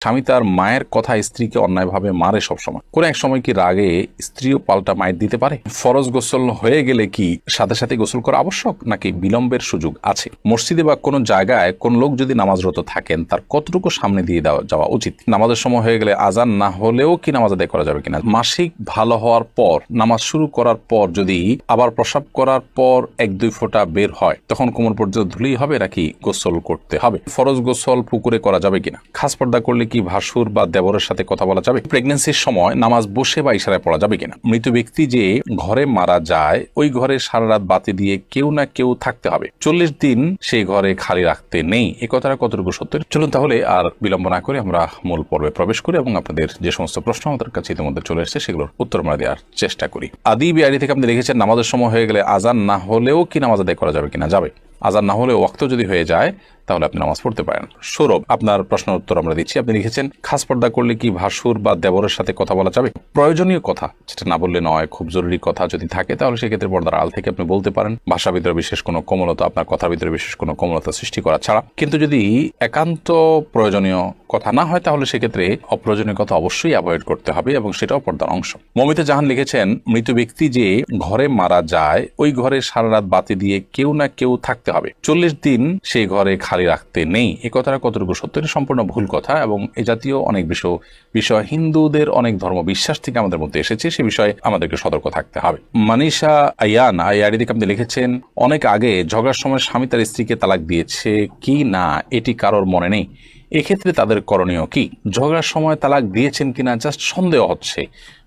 স্বামী তার মায়ের কথা স্ত্রীকে অন্যায়ভাবে মারে সবসময়, কোন এক সময় কি রাগে স্ত্রীও পাল্টা মায়ের দিতে পারে? ফরজ গোসল হয়ে গেলে কি সাথে সাথে গোসল করা আবশ্যক নাকি বিলম্বের সুযোগ আছে? মসজিদে বা কোনো জায়গায় কোন লোক যদি নামাজরত থাকেন তার কতটুকু সামনে দিয়ে যাওয়া উচিত? নামাজের সময় হয়ে গেলে আজান না হলেও কি নামাজ আদায় করা যাবে কিনা? মাসিক ভালো হওয়ার পর নামাজ শুরু করার পর যদি আবার প্রসাব করার পর 1-2 ফোঁটা বের হয় তখন কোমর পর্যন্ত ধুলেই হবে নাকি গোসল করতে হবে? ফরজ গোসল পুকুরে করা যাবে কিনা? খাস পর্দা করলে কি ভাসুর বা দেবরের সাথে কথা বলা যাবে? প্রেগন্যান্সির সময় নামাজ বসে বা ইশারায় পড়া যাবে কিনা? মৃত ব্যক্তি যে ঘরে মারা যায় ওই ঘরে সারা রাত বাতি দিয়ে কেউ না কেউ থাকতে হবে, 40 দিন সেই ঘরে খালি রাখতে নেই, এ কথাটা কতটুকু সত্য? চলুন তাহলে আর বিলম্ব না করে আমরা মূল পর্বে প্রবেশ করি এবং আপনাদের যে সমস্ত প্রশ্ন আমাদের কাছে ইতিমধ্যে চলে এসেছে সেগুলোর উত্তর আমরা দেওয়ার চেষ্টা করি। আদি বিআইডি থেকে আপনি লিখেছেন নামাজের সময় হয়ে গেলে আজান না হলেও কি নামাজ আদায় করা যাবে কিনা? যাবে। আজান না হলেও ওয়াক্ত যদি হয়ে যায় তাহলে আপনি নামাজ পড়তে পারেন। সৌরভ, আপনার প্রশ্নের উত্তর আমরা দিচ্ছি। আপনি লিখেছেন খাস পর্দা করলে কি ভাসুর বা দেবরের সাথে কথা বলা যাবে? প্রয়োজনীয় কথা, যেটা না বললে নয়, খুব জরুরি কথা যদি থাকে তাহলে সেক্ষেত্রে পর্দার আড়াল থেকে আপনি বলতে পারেন, ভাষার ভিতরে বিশেষ কোনো কোমলতা, আপনার কথার ভিতরে বিশেষ কোনো কোমলতা সৃষ্টি করা ছাড়া। কিন্তু যদি একান্ত প্রয়োজনীয় কথা না হয় তাহলে সেক্ষেত্রে অপ্রয়োজনীয় কথা অবশ্যই অ্যাভয়েড করতে হবে এবং সেটাও পর্দার অংশ। মমিতা জাহান লিখেছেন মৃত ব্যক্তি যে ঘরে মারা যায় ওই ঘরে সারা রাত বাতি দিয়ে কেউ না কেউ থাকতে হবে, 40 দিন সেই ঘরে খালি রাখতে নেই, এ কথাটা কতটুকু সত্য? এটা সম্পূর্ণ ভুল কথা এবং এ জাতীয় অনেক বিষয় হিন্দুদের অনেক ধর্ম বিশ্বাস থেকে আমাদের মধ্যে এসেছে, সে বিষয়ে আমাদেরকে সতর্ক থাকতে হবে। মানিষা আয়ান আইআইডিতে আপনি লিখেছেন অনেক আগে ঝগড়ার সময় স্বামী তার স্ত্রীকে তালাক দিয়েছে কি না এটি কারোর মনে নেই, এক্ষেত্রে তাদের করণীয় কি? ঝগড়ার সময় তালাক দিয়েছেন কিনা জাস্ট সন্দেহ হচ্ছে,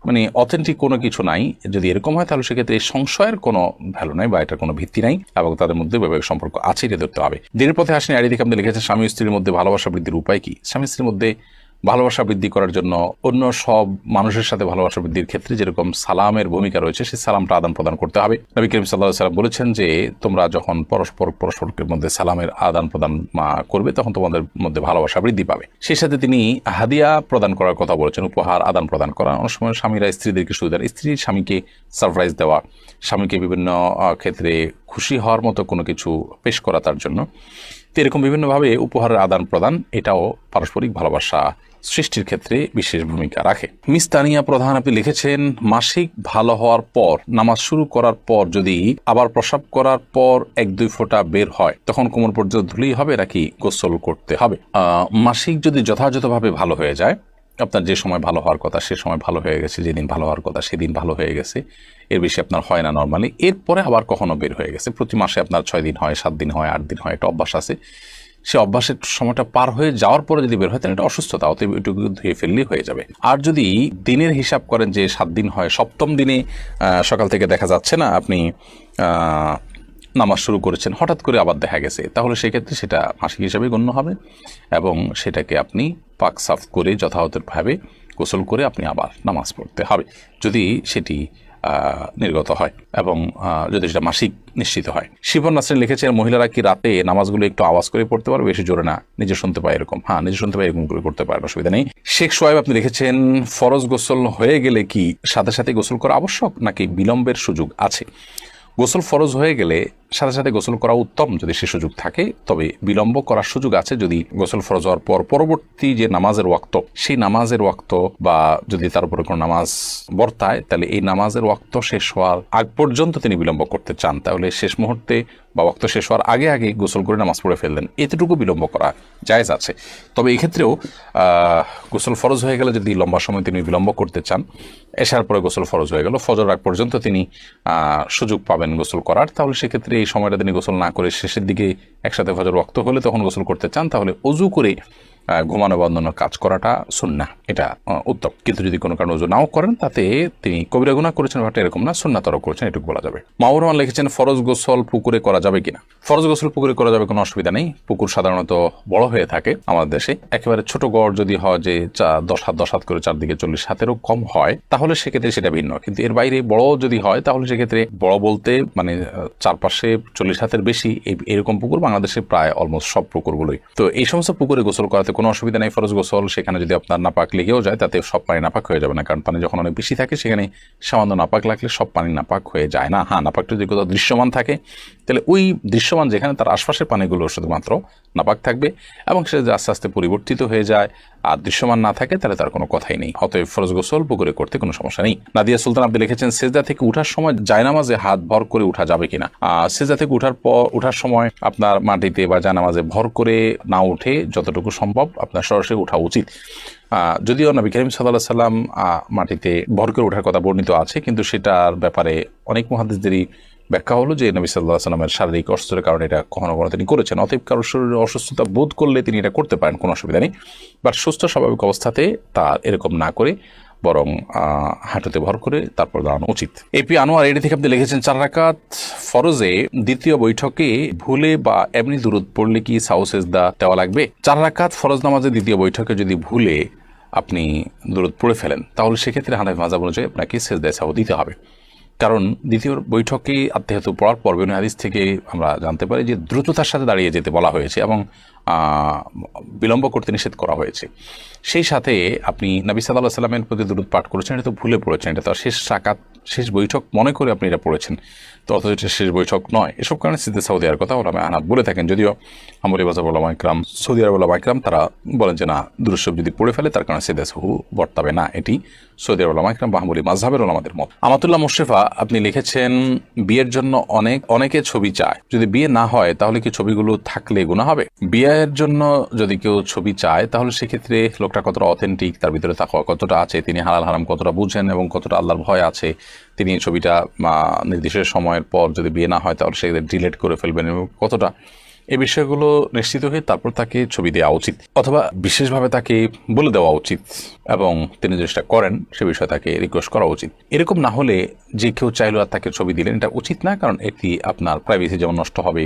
মানে অথেন্টিক কোনো কিছু নাই। যদি এরকম হয় তাহলে সেক্ষেত্রে এই সংশয়ের কোনো ভ্যালু নাই বা এটার কোনো ভিত্তি নাই এবং তাদের মধ্যে বৈবাহিক সম্পর্ক আছে, এটা ধরতে হবে। দিনের পথে আসেন আইডি থেকে আপনি লিখেছেন স্বামী স্ত্রীর মধ্যে ভালোবাসা বৃদ্ধির উপায় কি? স্বামী স্ত্রীর মধ্যে ভালোবাসা বৃদ্ধি করার জন্য অন্য সব মানুষের সাথে ভালোবাসা বৃদ্ধির ক্ষেত্রে যেরকম সালামের ভূমিকা রয়েছে সেই সালামটা আদান প্রদান করতে হবে। নবী করিম সাল্লাল্লাহু আলাইহি ওয়াসাল্লাম বলেছেন যে তোমরা যখন পরস্পরের মধ্যে সালামের আদান প্রদান করবে তখন তোমাদের মধ্যে ভালোবাসা বৃদ্ধি পাবে। সেই সাথে তিনি হাদিয়া প্রদান করার কথা বলেছেন, উপহার আদান প্রদান করা। অনেক সময় স্বামীরা স্ত্রীদেরকে সুবিধা, স্ত্রীর স্বামীকে সারপ্রাইজ দেওয়া, স্বামীকে বিভিন্ন ক্ষেত্রে খুশি হওয়ার মতো কোনো কিছু পেশ করা তার জন্য, তো এরকম বিভিন্নভাবে উপহারের আদান প্রদান এটাও পারস্পরিক ভালোবাসা সৃষ্টির ক্ষেত্রে বিশেষ ভূমিকা রাখে। মিস তানিয়া প্রধান আপনি লিখেছেন মাসিক ভালো হওয়ার পর নামাজ শুরু করার পর যদি আবার প্রসাব করার পর 1-2 ফোঁটা বের হয় তখন কোমর পর্যন্ত ধুলেই হবে নাকি গোসল করতে হবে? মাসিক যদি যথাযথভাবে ভালো হয়ে যায়, আপনার যে সময় ভালো হওয়ার কথা সে সময় ভালো হয়ে গেছে, যেদিন ভালো হওয়ার কথা সেদিন ভালো হয়ে গেছে, এর বেশি আপনার হয় না নর্মালি, এরপরে আবার কখনো বের হয়ে গেছে, প্রতি মাসে আপনার 6 দিন হয়, 7 দিন হয়, 8 দিন হয়, একটা অভ্যাস আছে, সে অভ্যাসের সময়টা পার হয়ে যাওয়ার পরে যদি বের হয় তাহলে এটা অসুস্থতা, অতএব এটুকু ধুয়ে ফেললেই হয়ে যাবে। আর যদি দিনের হিসাব করেন যে 7 দিন হয়, 7ম দিনে সকাল থেকে দেখা যাচ্ছে না আপনি নামাজ শুরু করেছেন, হঠাৎ করে আবার দেখা গেছে, তাহলে সেক্ষেত্রে সেটা মাসিক হিসাবে গণ্য হবে এবং সেটাকে আপনি পাক সাফ করে যথাযথভাবে গোসল করে আপনি আবার নামাজ পড়তে হবে যদি সেটি নির্গত হয় এবং যদি সেটা মাসিক নিশ্চিত হয়। শিবন নাসরিন লিখেছেন মহিলারা কি রাতে নামাজগুলো একটু আওয়াজ করে পড়তে পারবে, বেশি জোরে না, নিজে শুনতে পায় এরকম? হ্যাঁ, নিজে শুনতে পায় এরকম করে করতে পারেন, অসুবিধা নেই। শেখ সোয়েব আপনি লিখেছেন ফরজ গোসল হয়ে গেলে কি সাথে সাথে গোসল করা আবশ্যক নাকি বিলম্বের সুযোগ আছে? গোসল ফরজ হয়ে গেলে সাথে সাথে গোসল করা উত্তম যদি সে সুযোগ থাকে, তবে বিলম্ব করার সুযোগ আছে যদি গোসল ফরজ হওয়ার পর পরবর্তী যে নামাজের ওয়াক্ত সেই নামাজের ওয়াক্ত বা যদি তার উপরে কোনো নামাজ বর্তায় তাহলে এই নামাজের ওয়াক্ত শেষ হওয়ার আগ পর্যন্ত তিনি বিলম্ব করতে চান তাহলে শেষ মুহূর্তে বা ওয়াক্ত শেষ হওয়ার আগে আগে গোসল করে নামাজ পড়ে ফেললেন, এতটুকু বিলম্ব করা জায়েজ আছে। তবে এক্ষেত্রেও গোসল ফরজ হয়ে গেলে যদি লম্বা সময় তিনি বিলম্ব করতে চান, এশার পরে গোসল ফরজ হয়ে গেল, ফজর আগ পর্যন্ত তিনি সুযোগ পাবেন গোসল করার, তাহলে সেক্ষেত্রে এই সময়টা তিনি গোসল না করে শেষের দিকে একসাথে ফজর ওয়াক্ত হলে তখন গোসল করতে চান তাহলে অজু করে ঘুমানো বা অন্যান্য কাজ করাটা সুন্নাহ, এটা উত্তম। কিন্তু যদি কোনো কারণে ওযু নাও করেন তাতে তিনি কবিরা গুনাহ করেছেন ব্যাপারটা এরকম না, সুন্নাতরও করেছেন, এটুকু বলা যাবে। মাহবুব রহমান লিখেছেন ফরজ গোসল পুকুরে করা যাবে কিনা? ফরজ গোসল পুকুরে করা যাবে, কোনো অসুবিধা নেই। পুকুর সাধারণত বড় হয়ে থাকে আমাদের দেশে, একেবারে ছোট গড় যদি হয় যে 10 হাত করে চারদিকে 40 হাতেরও কম হয় তাহলে সেক্ষেত্রে সেটা ভিন্ন, কিন্তু এর বাইরে বড় যদি হয় তাহলে সেক্ষেত্রে বড় বলতে মানে চারপাশে 40 হাতের বেশি এরকম পুকুর বাংলাদেশে প্রায় অলমোস্ট সব পুকুরগুলোই। তো এই সমস্ত পুকুরে গোসল করাতে কোনো অসুবিধা নেই। ফরজ গোসল সেখানে যদি আপনার নাপাক লেগেও যায় তাতে সব পানি নাপাক হয়ে যাবে না, কারণ পানি যখন অনেক বেশি থাকে সেখানে সামান্য নাপাক লাগলে সব পানি নাপাক হয়ে যায় না। হ্যাঁ, নাপাকটা যদি কোথাও দৃশ্যমান থাকে তাহলে ওই দৃশ্যমান যেখানে তার আশপাশের পানিগুলো শুধুমাত্র নাপাক থাকবে এবং সে যে আস্তে আস্তে পরিবর্তিত হয়ে যায় আর দৃশ্যমান না থাকে, তাহলে তার কোনো কথাই নেই। অতএব ফরজ গোসল পুকুরে করতে কোনো সমস্যা নেই। নাদিয়া সুলতান আপনি লিখেছেন, সেজদা থেকে উঠার সময় জায়নামাজে হাত ভর করে উঠা যাবে কিনা? সেজদা থেকে উঠার সময় আপনার মাটিতে বা জায়নামাজে ভর করে না উঠে যতটুকু সম্ভব আপনার সরাসরি উঠা উচিত। যদিও নবী করিম সাল্লাল্লাহু আলাইহি সাল্লাম মাটিতে ভর করে ওঠার কথা বর্ণিত আছে, কিন্তু সেটার ব্যাপারে অনেক মুহাদ্দিসদেরই ব্যাখ্যা হলো যে নবী সাল্লাল্লাহু আলাইহি সাল্লামের শারীরিক অসুস্থতার কারণে এটা কখনো কখনো তিনি করেছেন। অতএব কারোর শরীরে অসুস্থতা বোধ করলে তিনি এটা করতে পারেন, কোনো অসুবিধা নেই। বাট সুস্থ স্বাভাবিক অবস্থাতে তার এরকম না করে বরং হাঁটুতে ভর করে তারপর দাঁড়ানো উচিত। এপি আনোয়ার এটি থেকে আপনি লিখেছেন, 4 রাকাত ফরজে দ্বিতীয় বৈঠকে ভুলে বা এমনি দুরূদ পড়লে কি সাহু সেজদা দেওয়া লাগবে? 4 রাকাত ফরজ নামাজে দ্বিতীয় বৈঠকে যদি ভুলে আপনি দুরূদ পড়ে ফেলেন, তাহলে সেক্ষেত্রে হানাফি মাযহাব অনুযায়ী আপনাকে সেজদায়ে সাহু দিতে হবে। কারণ দ্বিতীয় বৈঠকে আত্মাহিত পড়ার পর বিভিন্ন হাদিস থেকে আমরা জানতে পারি যে দ্রুততার সাথে দাঁড়িয়ে যেতে বলা হয়েছে এবং বিলম্ব করতে নিষেধ করা হয়েছে। সেই সাথে আপনি নবী সাল্লাল্লাহু আলাইহি সাল্লামের প্রতি দুরূদ পাঠ করেছেন, এটা তো ভুলে পড়েছেন, এটা তো শেষ রাকাত শেষ বৈঠক মনে করে আপনি এটা পড়েছেন, তো অথচ এটা শেষ বৈঠক নয়। এসব কারণে সিজদা সাহু দেওয়ার কথা ওলামা আহনাফ বলে থাকেন। যদিও হাম্বলী মাযহাব ওলামা ইকরাম, সৌদি আরব ওলামা ইকরাম তারা বলেন যে না, দুরূদ শরীফ যদি পড়ে ফেলে তার কারণে সিজদা সাহু বর্তাবে না। এটি সৌদি আরব ওলামা ইকরাম বা হাম্বলী মাযহাবের ওলামাদের মত। আমাতুল্লাহ মুশরিফা আপনি লিখেছেন, বিয়ের জন্য অনেকে ছবি চায়, যদি বিয়ে না হয় তাহলে কি ছবিগুলো থাকলে গুনাহ হবে? বিয়ের জন্য যদি কেউ ছবি চায় তাহলে সেক্ষেত্রে লোকটা কতটা অথেন্টিক, তার ভিতরে তাকওয়া কতটা আছে, তিনি হালাল হারাম কতটা বুঝেন এবং কতটা আল্লাহর ভয় আছে, তিনি ছবিটা নির্দিষ্ট সময়ের পর যদি বিয়ে না হয় তাহলে সেক্ষেত্রে ডিলিট করে ফেলবেন এবং কতটা, এই বিষয়গুলো নিশ্চিত হয়ে তারপর তাকে ছবি দেওয়া উচিত অথবা বিশেষভাবে তাকে বলে দেওয়া উচিত এবং তিনি যেটা করেন সে বিষয়ে তাকে রিকোয়েস্ট করা উচিত। এরকম না হলে যে কেউ চাইলো আর তাকে ছবি দিলেন, এটা উচিত না। কারণ এটি আপনার প্রাইভেসি যেমন নষ্ট হবে,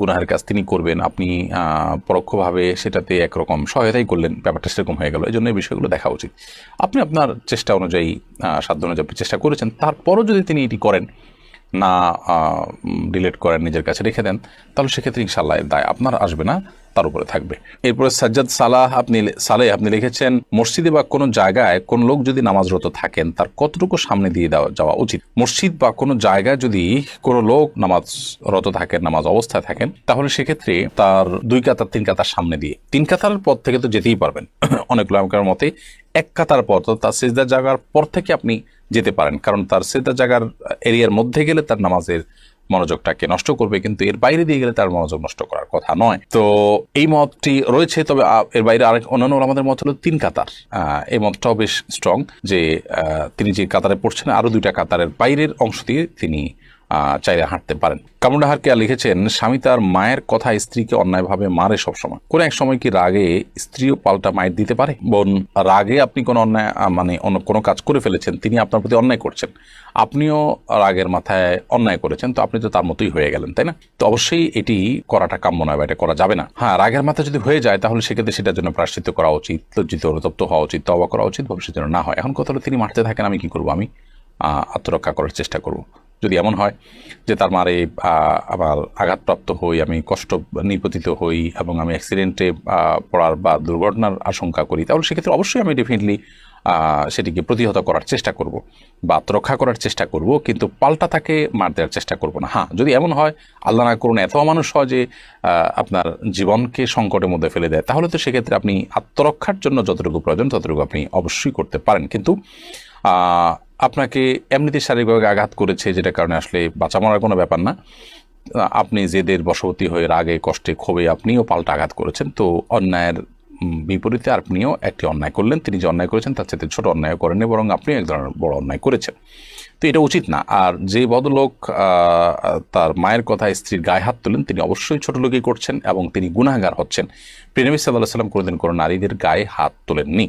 গুনাহের কাজ তিনি করবেন, আপনি পরোক্ষভাবে সেটাতে একরকম সহায়তাই করলেন, ব্যাপারটা সেরকম হয়ে গেল। এই জন্য এই বিষয়গুলো দেখা উচিত। আপনি আপনার চেষ্টা অনুযায়ী, সাধ্য অনুযায়ী চেষ্টা করেছেন, তারপরও যদি তিনি এটি করেন না, ডিলিট করেন, নিজের কাছে রেখে দেন, তাহলে সেক্ষেত্রে ইনশাআল্লাহ দায় আপনার আসবে না, তার উপরে থাকবে। এরপরে সাজ্জাদ আপনি লিখেছেন, মসজিদে বা কোনো জায়গায় কোন লোক যদি নামাজরত থাকেন তার কতটুকু সামনে দিয়ে যাওয়া উচিত? মসজিদ বা কোনো জায়গায় যদি কোনো লোক নামাজরত থাকেন, নামাজ অবস্থায় থাকেন, তাহলে সেক্ষেত্রে তার 2 কাতার 3 কাতার সামনে দিয়ে, 3 কাতার পর থেকে তো যেতেই পারবেন। অনেক উলামার মতে 1 কাতার পর, তার সিজদার জায়গার পর থেকে আপনি যেতে পারেন, কারণ তার সিজদার জায়গার এরিয়ার মধ্যে গেলে তার নামাজের মনোযোগটাকে নষ্ট করবে, কিন্তু এর বাইরে দিয়ে গেলে তার মনোযোগ নষ্ট করার কথা নয়। তো এই মতটি রয়েছে, তবে এর বাইরে আরেক অন্যান্য আমাদের মত হলো 3 কাতার। এই মতটাও বেশ স্ট্রং যে তিনি যে কাতারে পড়ছেন আরো 2টা কাতারের বাইরের অংশ দিয়ে তিনি চাইলে হাঁটতে পারেন। কামরুন্নাহার কে লিখেছেন, স্বামী তার মায়ের কথা স্ত্রীকে অন্যায়ভাবে মারে সবসময়, কোন এক সময় কি রাগে স্ত্রীও পাল্টা মায়ের দিতে পারে? বোন, রাগে আপনি কোনো অন্যায় অন্য কোনো কাজ করে ফেলেছেন, তিনি আপনার প্রতি অন্যায় করছেন, আপনিও রাগের মাথায় অন্যায় করেছেন, তো আপনি তো তার মতোই হয়ে গেলেন, তাই না? তো অবশ্যই এটি করাটা কাম্য নয় বা এটা করা যাবে না। হ্যাঁ, রাগের মাথায় যদি হয়ে যায় তাহলে সেক্ষেত্রে সেটার জন্য প্রায়শ্চিত্ত করা উচিত, লজ্জিত অনুতপ্ত হওয়া উচিত, তওবা করা উচিত, ভবিষ্যতের জন্য না হয়। এখন কথা হলো তিনি মারতে থাকেন, আমি কি করবো? আমি আত্মরক্ষা করার চেষ্টা করব। যদি এমন হয় যে তার মারে আবার আঘাতপ্রাপ্ত হই, আমি কষ্ট নিপতিত হই এবং আমি অ্যাক্সিডেন্টে পড়ার বা দুর্ঘটনার আশঙ্কা করি, তাহলে সেক্ষেত্রে অবশ্যই আমি ডেফিনেটলি সেটিকে প্রতিহত করার চেষ্টা করব বা আত্মরক্ষা করার চেষ্টা করব, কিন্তু পাল্টা তাকে মার দেওয়ার চেষ্টা করব না। হ্যাঁ, যদি এমন হয়, আল্লাহ না করুন এত মানুষ হয় যে আপনার জীবনকে সংকটের মধ্যে ফেলে দেয়, তাহলে তো সেক্ষেত্রে আপনি আত্মরক্ষার জন্য যতটুকু প্রয়োজন ততটুকু আপনি অবশ্যই করতে পারেন। কিন্তু আপনাকে এমনিতে শারীরিকভাবে আঘাত করেছে, যেটা কারণে আসলে বাঁচা মরার কোনো ব্যাপার না, আপনি জেদের বশবর্তী হয়ে রাগে কষ্টে ক্ষোভে আপনিও পাল্টা আঘাত করেছেন, তো অন্যায়ের বিপরীতে আপনিও একটি অন্যায় করলেন। তিনি যে অন্যায় করেছেন তার চেয়ে ছোট অন্যায় করেননি, বরং আপনিও এক ধরনের বড় অন্যায় করেছেন, তো এটা উচিত না। আর যে ভদ্রলোক তার মায়ের কথা স্ত্রীর গায়ে হাত তোলেন, তিনি অবশ্যই ছোট লোকই করছেন এবং তিনি গুনাহগার হচ্ছেন। প্রিয় নবী সাল্লাল্লাহু আলাইহি ওয়াসাল্লাম কোনোদিন কোনো নারীদের গায়ে হাত তোলেননি।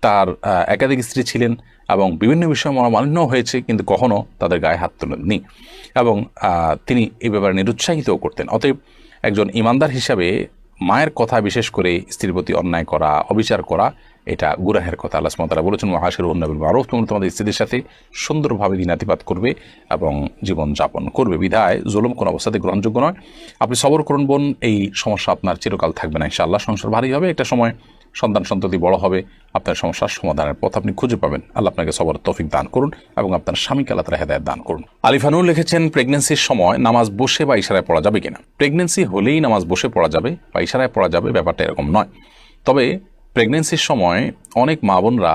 তার একাধিক স্ত্রী ছিলেন এবং বিভিন্ন বিষয়ে মনোমালিন্য হয়েছে, কিন্তু কখনো তাদের গায়ে হাত তোলেননি এবং তিনি এই ব্যাপারে নিরুৎসাহিতও করতেন। অতএব একজন ইমানদার হিসাবে মায়ের কথা, বিশেষ করে স্ত্রীর প্রতি অন্যায় করা, অবিচার করা, এটা গুনাহের কথা। আল্লাহ সুবহানাহু ওয়া তাআলা বলেছেন, ওয়াশিরুহুন্না বিল মারুফ, তোমরা তোমাদের স্ত্রীদের সাথে সুন্দরভাবে দিনাতিপাত করবে এবং জীবন যাপন করবে। বিধায় জুলুম কোনো অবস্থাতে গ্রহণযোগ্য নয়। আপনি সবর করুন বোন, এই সমস্যা আপনার চিরকাল থাকবে না ইনশাআল্লাহ। সংসার ভারী হবে, একটা সময় সন্তান সন্ততি বড় হবে, আপনার সমস্যার সমাধানের পথ আপনি খুঁজে পাবেন। আল্লাহ আপনাকে সবর তৌফিক দান করুন এবং আপনার স্বামীকে আল্লাহ তাআলা হেদায়েত দান করুন। আলিফানুর লিখেছেন, প্রেগনেন্সির সময় নামাজ বসে বা ইশারায় পড়া যাবে কিনা? প্রেগনেন্সি হলেই নামাজ বসে পড়া যাবে বা ইশারায় পড়া যাবে, ব্যাপারটা এরকম নয়। তবে প্রেগনেন্সির সময় অনেক মা বোনরা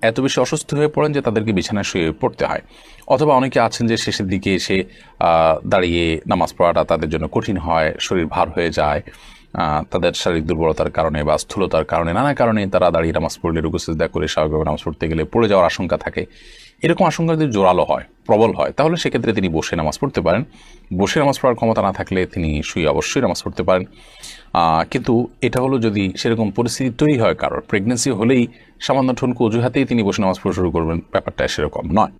এত বেশি অসুস্থ হয়ে পড়েন যে তাদেরকে বিছানায় শুয়ে পড়তে হয়, অথবা অনেকে আছেন যে শেষের দিকে এসে দাঁড়িয়ে নামাজ পড়াটা তাদের জন্য কঠিন হয়, শরীর ভার হয়ে যায়, তাদের শারীরিক দুর্বলতার কারণে বা স্থূলতার কারণে, নানা কারণে তারা দাঁড়িয়ে নামাজ পড়লে রুকু সিজদা করে স্বাভাবিকভাবে নামাজ পড়তে গেলে পড়ে যাওয়ার আশঙ্কা থাকে। এরকম আশঙ্কা যদি জোরালো হয়, প্রবল হয়, তাহলে সেক্ষেত্রে তিনি বসে নামাজ পড়তে পারেন। বসে নামাজ পড়ার ক্ষমতা না থাকলে তিনি শুয়ে অবশ্যই নামাজ পড়তে পারেন। কিন্তু এটা হলো যদি সেরকম পরিস্থিতি তৈরি হয়, কারোর প্রেগনেন্সি হলেই সামান্য ঠুনকো অজুহাতেই তিনি বসে নামাজ পড়া শুরু করবেন, ব্যাপারটা সেরকম নয়।